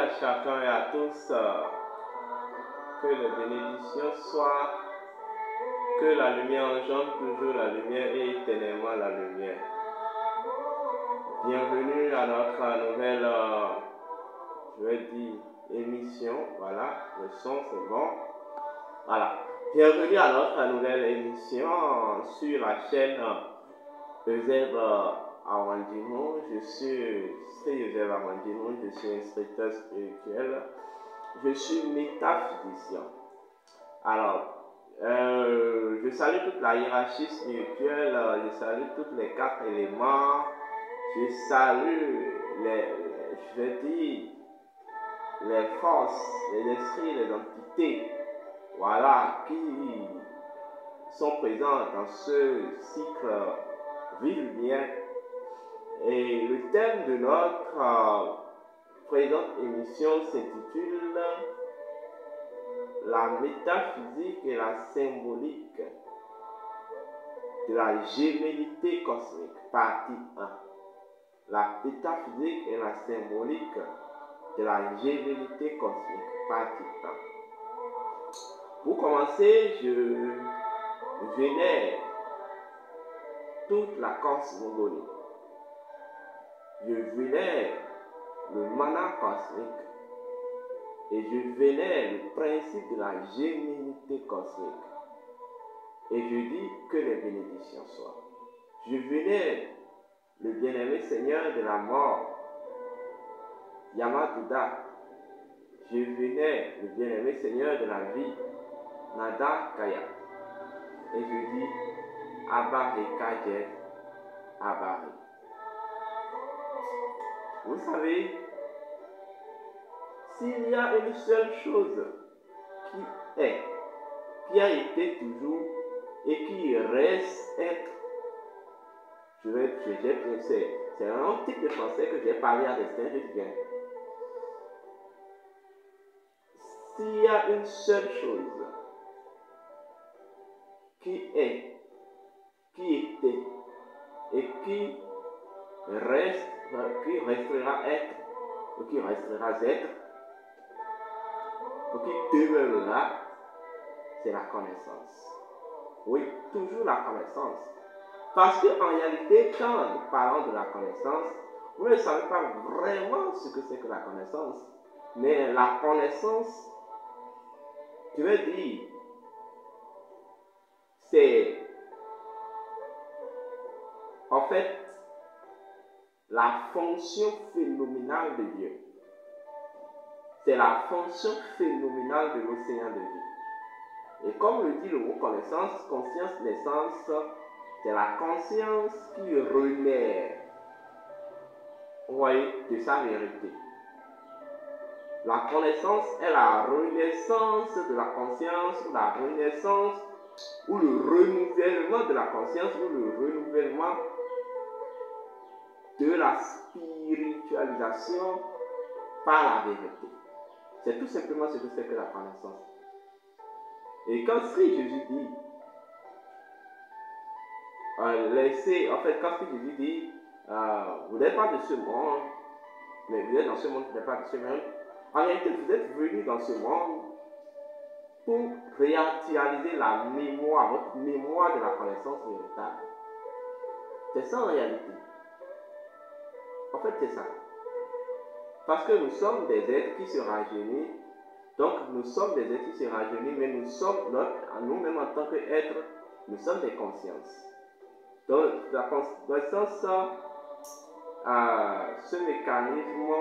à chacun et à tous. Que les bénédictions soient, que la lumière engendre toujours la lumière et éternellement la lumière. Bienvenue à notre nouvelle, je vais dire, émission. Voilà, le son c'est bon. Voilà. Bienvenue à notre nouvelle émission sur la chaîne Eusèbe Awandino. Je suis Eusèbe Awandino, je suis instructeur spirituel. Je suis métaphysicien. Alors, je salue toute la hiérarchie spirituelle, je salue tous les 4 éléments, je salue les forces, les esprits, les entités, voilà, qui sont présents dans ce cycle vie-lumière. Et le thème de notre présente émission s'intitule La métaphysique et la symbolique de la gémellité cosmique, partie 1. La métaphysique et la symbolique de la gémellité cosmique, partie 1. Pour commencer, je vénère toute la cosmogonie. Je vénère le mana cosmique. Et je vénère le principe de la gémellité cosmique. Et je dis que les bénédictions soient. Je vénère le bien-aimé Seigneur de la mort, Yamaduda. Je vénère le bien-aimé Seigneur de la vie, Nada Kaya. Et je dis Abba et Kajet, Abba. Vous savez, s'il y a une seule chose qui a été toujours et qui reste être, c'est un type de français que j'ai parlé à destin, je dis bien. S'il y a une seule chose qui est, qui était et qui reste, qui restera être, ou qui restera être, ou qui demeurera, c'est la connaissance. Oui, toujours la connaissance. Parce qu'en réalité, quand nous parlons de la connaissance, vous ne savez pas vraiment ce que c'est que la connaissance. Mais la connaissance, je veux dire, c'est en fait la fonction phénoménale de Dieu. C'est la fonction phénoménale de l'océan de vie. Et comme le dit le mot connaissance, conscience, naissance, c'est la conscience qui renaît, vous voyez, de sa vérité. La connaissance est la renaissance de la conscience, ou la renaissance, ou le renouvellement de la conscience, ou le renouvellement de la spiritualisation par la vérité. C'est tout simplement ce que c'est que la connaissance. Et quand Jésus dit, quand Jésus dit, vous n'êtes pas de ce monde, mais vous êtes dans ce monde, vous n'êtes pas de ce monde. En réalité, vous êtes venus dans ce monde pour réactualiser la mémoire, votre mémoire de la connaissance véritable. C'est ça en réalité. En fait, c'est ça. Parce que nous sommes des êtres qui se rajeunissent. Donc, nous sommes des êtres qui se rajeunissent, mais nous sommes nous-mêmes en tant qu'êtres, nous sommes des consciences. Donc, la conscience, ce mécanisme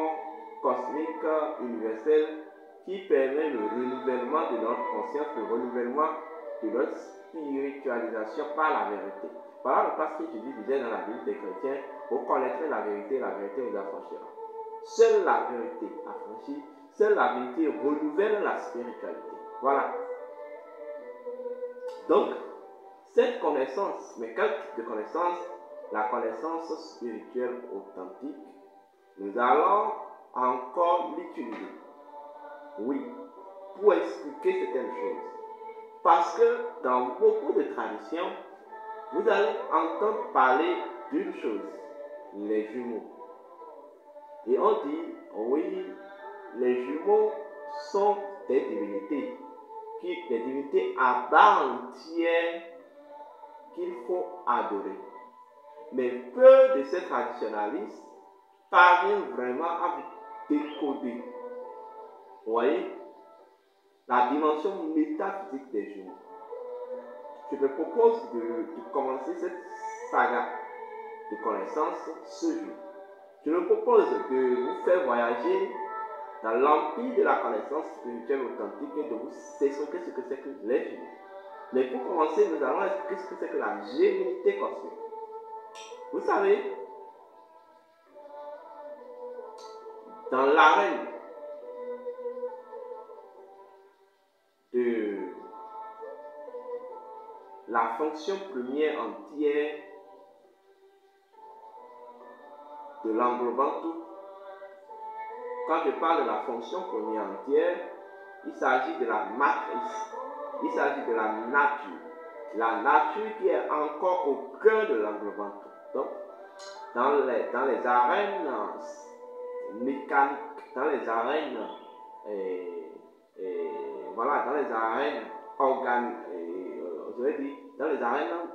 cosmique universel qui permet le renouvellement de notre conscience, le renouvellement de notre spiritualisation par la vérité. Voilà le passage que Jésus disait dans la Bible des chrétiens, vous connaîtrez la vérité vous affranchira. Seule la vérité affranchit, seule la vérité renouvelle la spiritualité. Voilà. Donc, cette connaissance, mais quel type de connaissance? La connaissance spirituelle authentique, nous allons encore l'utiliser. Oui, pour expliquer certaines choses. Parce que dans beaucoup de traditions, vous allez entendre parler d'une chose, les jumeaux. Et on dit, oui, les jumeaux sont des divinités, des divinités à part entière qu'il faut adorer. Mais peu de ces traditionalistes parviennent vraiment à décoder, vous voyez, la dimension métaphysique des jumeaux. Je te propose de commencer cette saga de connaissances ce jour. Je me propose de vous faire voyager dans l'empire de la connaissance spirituelle authentique et de vous expliquer ce que c'est que les jumeaux. Mais pour commencer, nous allons expliquer ce que c'est que la géminité cosmique. Vous savez, dans l'arène de la fonction première entière de l'englobant tout, quand je parle de la fonction première entière, il s'agit de la matrice, il s'agit de la nature qui est encore au cœur de l'englobant tout. Donc, dans les arènes mécaniques, dans les arènes voilà, dans les arènes organiques, je vais dire, dans les arènes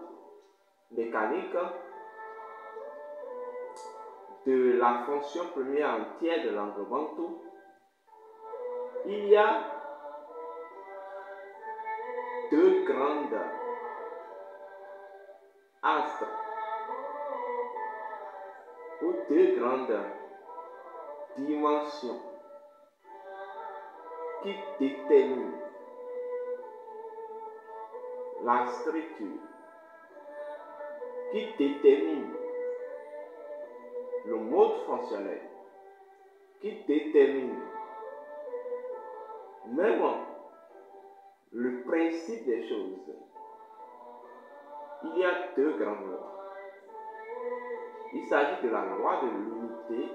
mécaniques de la fonction première entière de l'englobant tout, il y a deux grandes astres ou deux grandes dimensions qui déterminent la structure, qui déterminent le mode fonctionnel, qui détermine même le principe des choses. Il y a deux grandes lois. Il s'agit de la loi de l'unité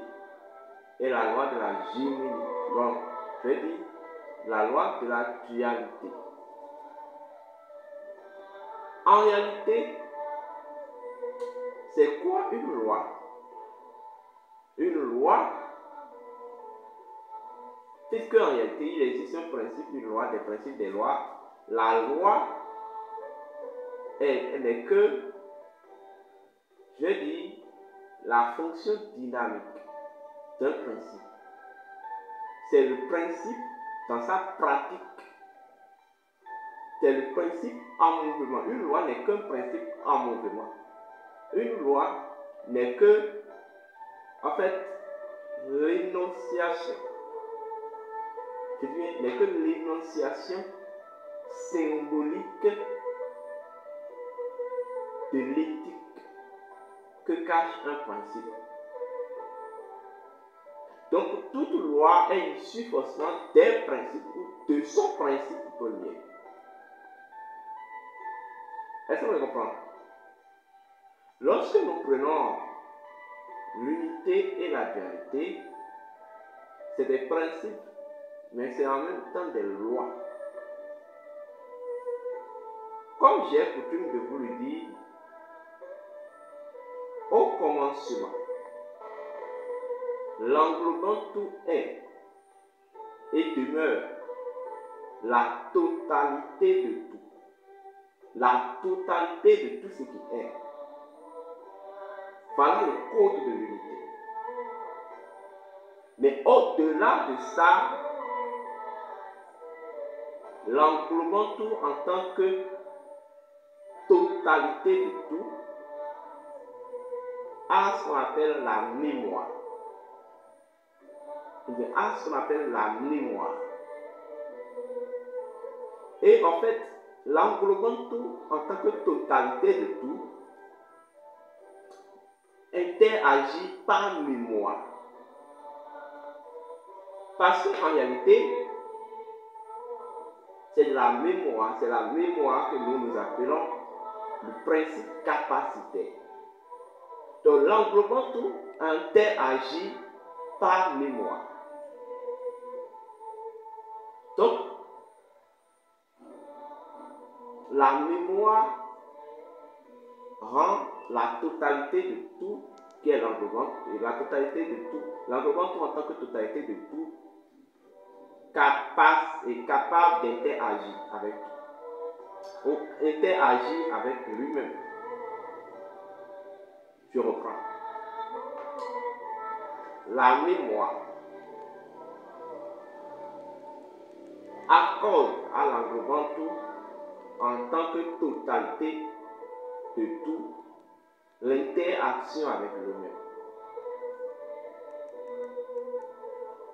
et la loi de la géminité. Donc, je vais dire la loi de la dualité. En réalité, c'est quoi une loi? Une loi, puisque en réalité il existe un principe, une loi, des principes, des lois. La loi, elle n'est que, je dis, la fonction dynamique d'un principe. C'est le principe dans sa pratique. C'est le principe en mouvement. Une loi n'est qu'un principe en mouvement. Une loi n'est que, en fait, l'énonciation. N'est que l'énonciation symbolique de l'éthique que cache un principe. Donc, toute loi est issue forcément d'un principe ou de son principe premier. Est-ce que vous comprenez? Lorsque nous prenons l'unité et la dualité, c'est des principes, mais c'est en même temps des lois. Comme j'ai coutume de vous le dire, au commencement, l'englobant tout est et demeure la totalité de tout. La totalité de tout ce qui est. Voilà le code de l'unité. Mais au-delà de ça, l'englobant tout en tant que totalité de tout a ce qu'on appelle la mémoire. A ce qu'on appelle la mémoire. Et en fait, l'englobant tout en tant que totalité de tout interagit par mémoire. Parce qu'en réalité, c'est la mémoire que nous appelons le principe capacitaire. Donc l'englobant tout interagit par mémoire. Donc, la mémoire rend la totalité de tout qui est l'englobant, et la totalité de tout, l'englobant tout en tant que totalité de tout, capable d'interagir avec lui-même. Je reprends. La mémoire accorde à l'englobant tout en tant que totalité de tout l'interaction avec lui-même.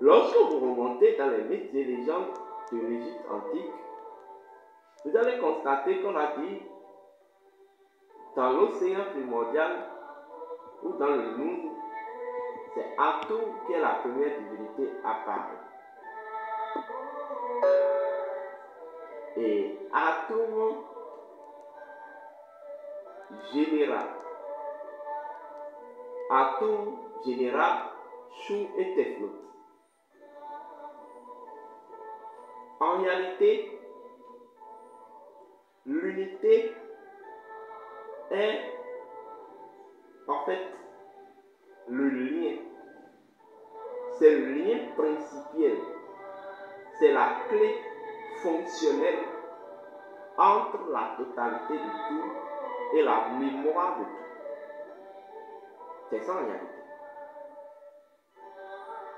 Lorsque vous remontez dans les mythes et légendes de l'Égypte antique, vous allez constater qu'on a dit dans l'océan primordial ou dans le monde, c'est Atum qui est la première divinité apparue. Et Atum généra Chou et Teflot. En réalité, l'unité est en fait le lien. C'est le lien principal. C'est la clé fonctionnelle entre la totalité de tout et la mémoire de tout. C'est ça en réalité.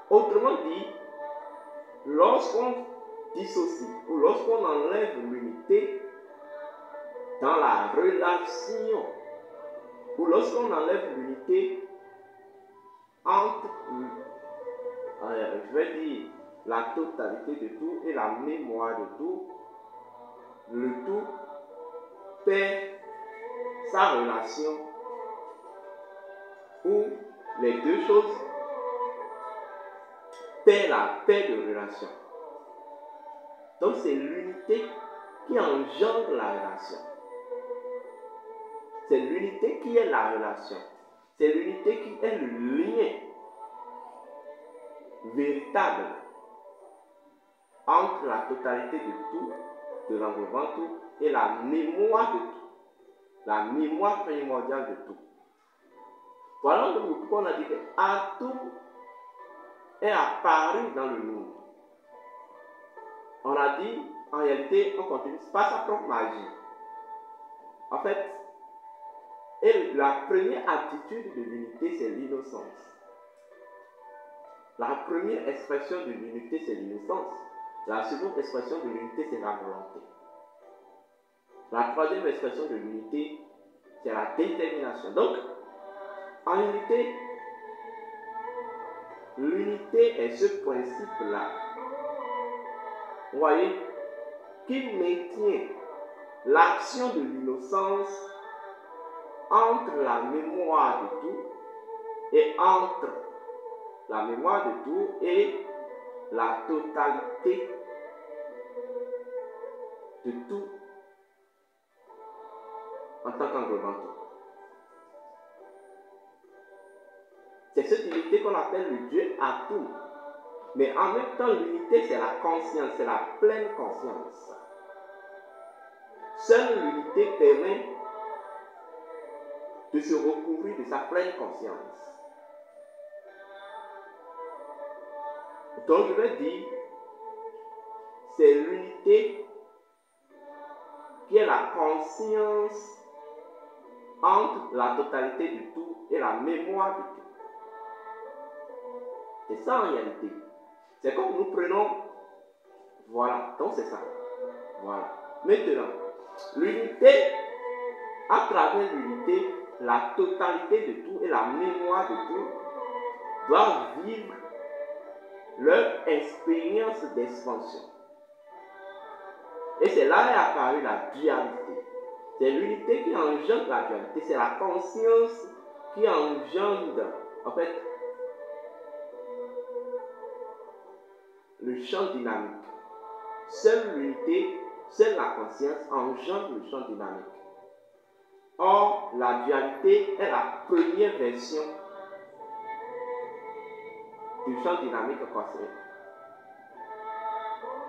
Autrement dit, lorsqu'on dissocie ou lorsqu'on enlève l'unité dans la relation ou lorsqu'on enlève l'unité entre, je vais dire, la totalité de tout et la mémoire de tout, le tout perd sa relation ou les deux choses perdent la paix de relation. Donc c'est l'unité qui engendre la relation. C'est l'unité qui est la relation. C'est l'unité qui est le lien véritable entre la totalité de tout, de l'englobant tout, et la mémoire de tout. La mémoire primordiale de tout. Voilà pourquoi on a dit que Atum est apparu dans le monde. On a dit, en réalité, on continue, c'est pas sa propre magie. En fait, et la première attitude de l'unité, c'est l'innocence. La première expression de l'unité, c'est l'innocence. La seconde expression de l'unité, c'est la volonté. La troisième expression de l'unité, c'est la détermination. Donc, en réalité, l'unité est ce principe-là, vous voyez, qui maintient l'action de l'innocence entre la mémoire de tout et entre la mémoire de tout et la totalité de tout en tant qu'englobant tout. C'est cette unité qu'on appelle le Dieu Atum. Mais en même temps, l'unité, c'est la conscience, c'est la pleine conscience. Seule l'unité permet de se recouvrir de sa pleine conscience. Donc, je vais dire, c'est l'unité qui est la conscience entre la totalité du tout et la mémoire du tout. C'est ça en réalité. C'est comme nous prenons, voilà, donc c'est ça. Voilà. Maintenant, l'unité, à travers l'unité, la totalité de tout et la mémoire de tout doivent vivre leur expérience d'expansion. Et c'est là qu'est apparue la dualité. C'est l'unité qui engendre la dualité. C'est la conscience qui engendre, en fait, le champ dynamique. Seule l'unité, seule la conscience engendre le champ dynamique. Or, la dualité est la première version du champ dynamique cosmique.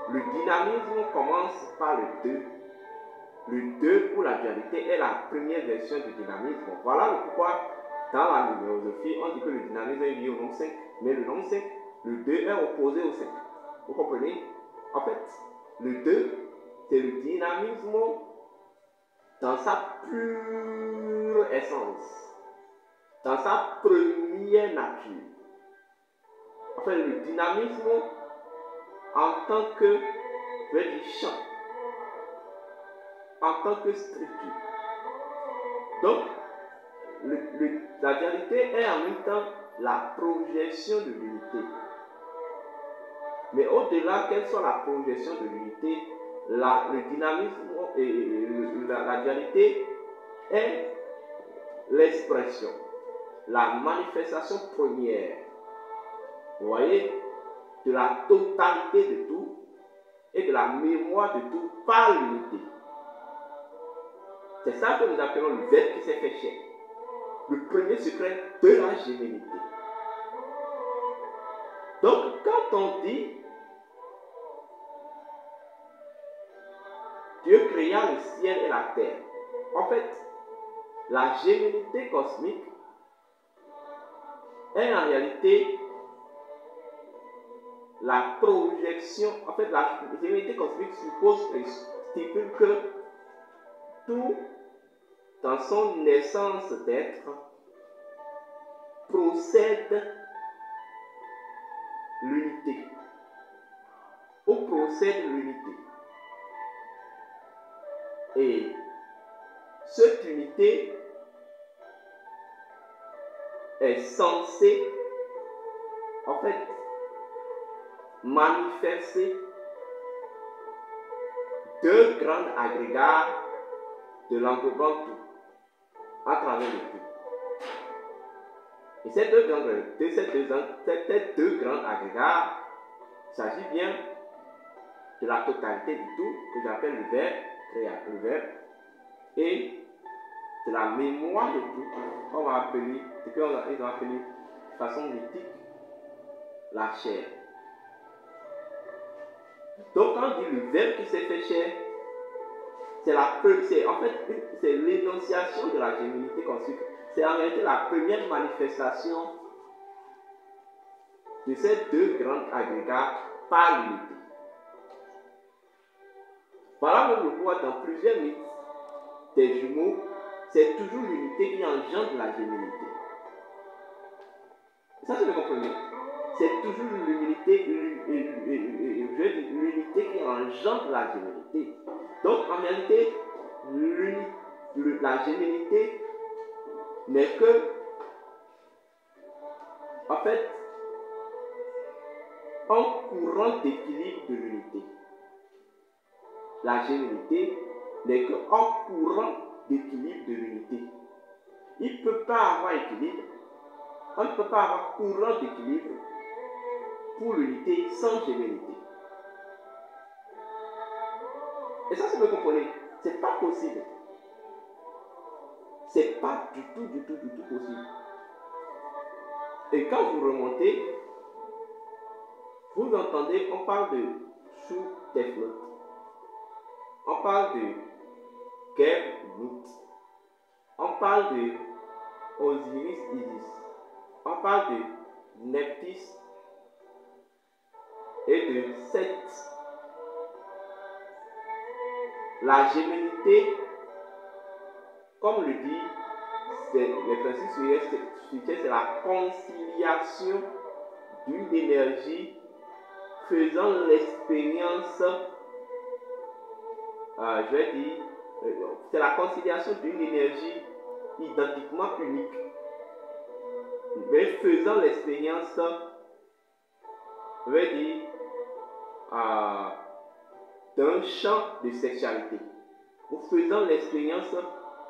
Le dynamisme commence par le 2. Le 2 pour la dualité est la première version du dynamisme. Voilà pourquoi dans la numérologie, on dit que le dynamisme est lié au nombre 5, mais le nombre 5, le 2 est opposé au 5. Vous comprenez? En fait, le 2, c'est le dynamisme dans sa pure essence, dans sa première nature. En fait, le dynamisme en tant que champ, en tant que structure. Donc, la dualité est en même temps la projection de l'unité. Mais au-delà, quelle soit la projection de l'unité, le dynamisme et la dualité est l'expression, la manifestation première, vous voyez, de la totalité de tout et de la mémoire de tout par l'unité. C'est ça que nous appelons le Verbe qui s'est fait chair. Le premier secret de la gémellité. Donc, quand on dit Dieu créa le ciel et la terre, en fait, la gémellité cosmique est en réalité la projection. En fait, la gémellité cosmique suppose et stipule que tout, dans son essence d'être, procède l'unité. Ou procède l'unité. Et cette unité est censée, en fait, manifester deux grands agrégats de l'englobant tout, à travers le tout. Et ces deux grands agrégats, il s'agit bien de la totalité du tout, que j'appelle le Verbe, et de la mémoire de tout, qu'on va appeler, qu'ils ont appelé de façon mythique, la chair. Donc quand on dit le Verbe qui s'est fait chair, c'est l'énonciation de la gémellité cosmique. C'est en réalité la première manifestation de ces deux grands agrégats par l'unité. Voilà même le pouvoir dans plusieurs mythes des jumeaux, c'est toujours l'unité qui engendre la gémellité. Ça, c'est le comprenez. C'est toujours l'unité qui engendre la gémellité. Donc, en réalité, la gémellité n'est que, en fait, un courant d'équilibre de l'unité. La gémellité n'est qu'un courant d'équilibre de l'unité. Il ne peut pas avoir équilibre, on ne peut pas avoir courant d'équilibre pour l'unité sans gémellité. Et ça, si vous comprenez, c'est pas possible. C'est pas du tout possible. Et quand vous remontez, vous entendez, on parle de Shu Teflot, on parle de Geb-Nut, on parle de Osiris-Isis, on parle de Nephthys et de Seth. La gémellité, comme le dit les principes spirituels, c'est la conciliation d'une énergie faisant l'expérience, c'est la conciliation d'une énergie identiquement unique, mais faisant l'expérience, d'un champ de sexualité, ou faisant l'expérience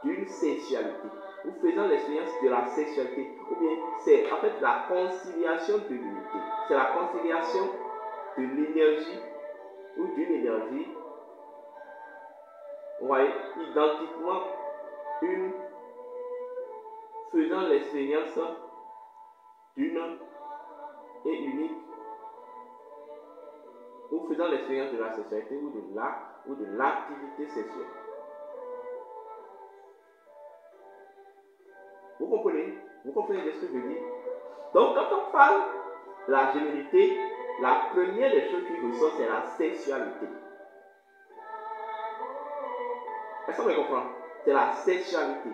d'une sexualité, ou faisant l'expérience de la sexualité, ou bien c'est en fait la conciliation de l'unité, c'est la conciliation de l'énergie ou d'une énergie, vous voyez, identiquement une, faisant l'expérience d'une et unique, ou faisant l'expérience de la sexualité ou de l'activité sexuelle. Vous comprenez? Vous comprenez ce que je dis? Donc quand on parle de la gémellité, la première des choses qui ressort, c'est la sexualité. Est-ce qu'on me comprend? C'est la sexualité.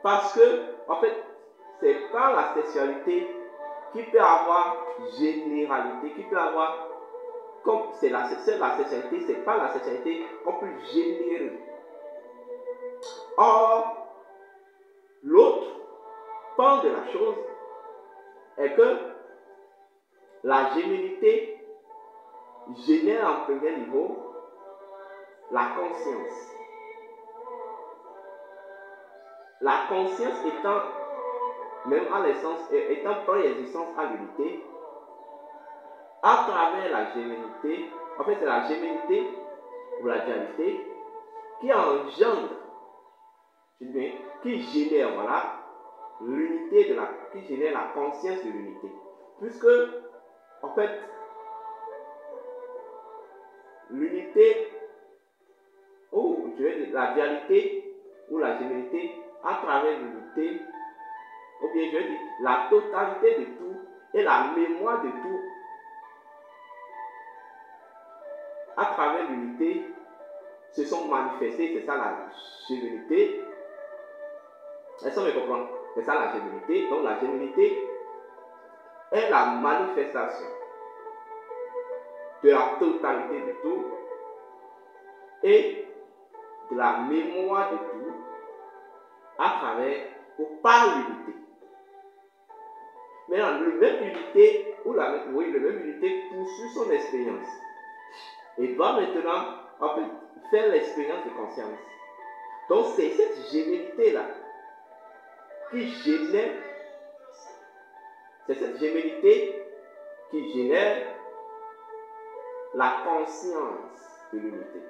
Parce que, en fait, c'est pas la sexualité qui peut avoir généralité, qui peut avoir, comme c'est la sexualité, c'est pas la sexualité qu'on peut générer. Or, l'autre pan de la chose est que la gémellité génère en premier niveau la conscience. La conscience étant, même à l'essence, étant préexistence à l'unité, à travers la gémellité, en fait c'est la gémellité ou la dualité qui engendre, qui génère, voilà, l'unité de qui génère la conscience de l'unité. Puisque, en fait, l'unité, ou je vais dire la dualité ou la gémellité, à travers l'unité, ou bien je vais dire la totalité de tout et la mémoire de tout, à travers l'unité, se sont manifestés, c'est ça la gémellité. Est-ce qu'on me comprend? C'est ça la gémellité. Donc la gémellité est la manifestation de la totalité de tout et de la mémoire de tout à travers ou par l'unité. Maintenant, le même unité ou le même unité poursuit son expérience et doit maintenant en fait, faire l'expérience de conscience. Donc c'est cette gémellité-là qui génère, c'est cette gémellité qui génère la conscience de l'unité.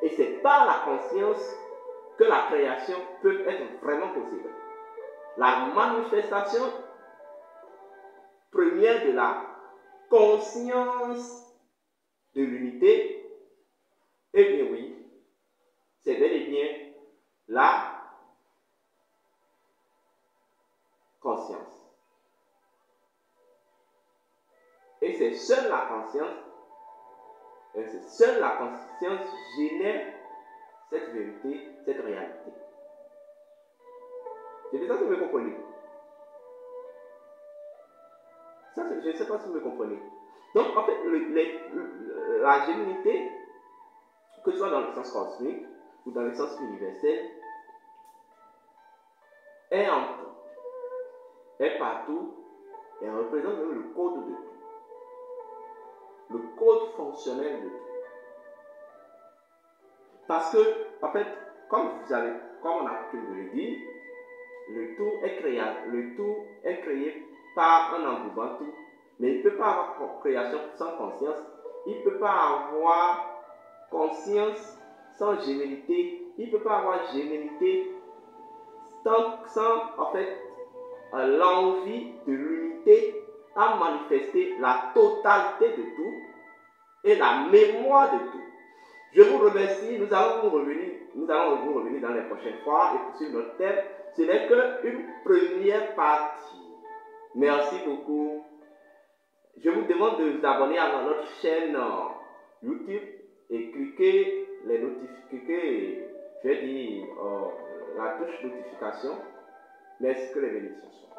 Et c'est par la conscience que la création peut être vraiment possible. La manifestation première de la conscience de l'unité, eh bien oui, c'est bel et bien la conscience. Et c'est seule la conscience génère cette vérité, cette réalité. C'est ça que vous me comprenez. Ça, je ne sais pas si vous me comprenez. Donc, en fait, la gémellité, que ce soit dans le sens cosmique ou dans le sens universel, est en tout, est partout, et représente même le code de tout. Le code fonctionnel de tout. Parce que, en fait, comme on a pu le dire, le tout est créé par un englobant tout, mais il ne peut pas avoir création sans conscience, il ne peut pas avoir conscience sans gémellité, il ne peut pas avoir gémellité sans en fait, l'envie de l'unité à manifester la totalité de tout et la mémoire de tout. Je vous remercie, nous allons vous revenir dans les prochaines fois et poursuivre notre thème. Ce n'est qu'une première partie. Merci beaucoup. Je vous demande de vous abonner à notre chaîne YouTube et cliquez les notifications, je vais dire la touche notification. Merci, que les bénédictions soient.